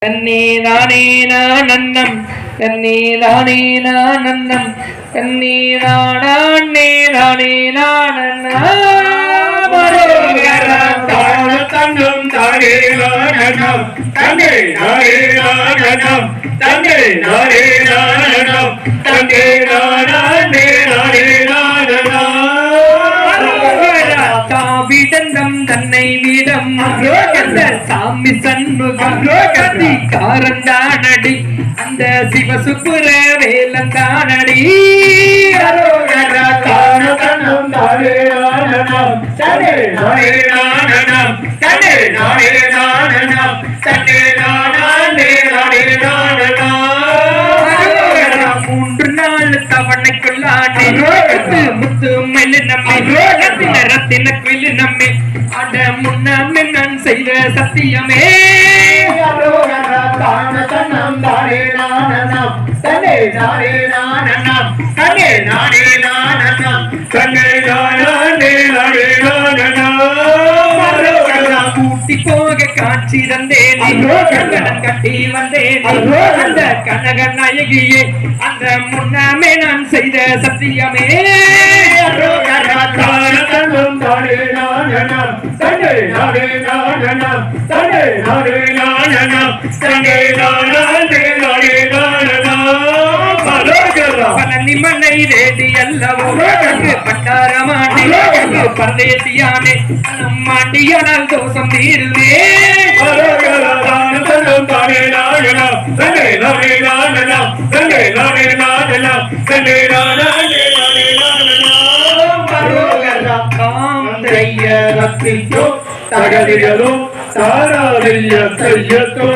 தன்னீரானே நானன்னம் தன்னீரானே நானன்னம் தன்னீரானே நானே நானன்னா தன்னும் தானே நானன்னம் தன்னே நானே நானன்னம் தன்னே நானே நானன்னம் தன்னே நானே நானே நானன்னா விடந்தம் தன்னை விடம் சாமி சண்முகம் காரந்தானடி அந்த சிவசுப்புர வேலந்தானடி தன்னும் தானே நானன்னம் தன்னே நானே நானன்னம் தன்னே நானே நானன்னம் தன்னே நானே நானே நானன்னா மூன்று நாள் தவணைக்குள்ளானே முத்து மெல்லு நம்மை ரத்தின குயிலு நம்மை அட முன்னமே நான் செய்த சத்தியமே தன்னம் தானே நானன்னம் தன்னே நானே நானன்னம் தன்னே நானே நானன்னம் தன்னே நானே நானே நானன்னா கூட்டி போக காட்சி தந்தேன் கங்கணம் கட்டி வந்தேன் அந்த கனக நாயகியே அந்த முன்னமே நான் செய்த சத்தியமே தன்னும் தானே நானன்னம் தன்னே நானே நானன்னம் தன்னே நானே நானன்னம் தன்னே நானே நானே நானன்னா நிமனை ரேடி அல்லவோ பட்டாரமாண்டி பரதேசியானே நம்மாண்டியானால் தோஷம் தீருவே தன்னும் தானே நானன்னம் தன்னே நானே நானன்னம் தன்னே நானே நானன்னம் தன்னே நானே நானே நானன்னா தகதியலும் தாராதிய செய்யத்தோ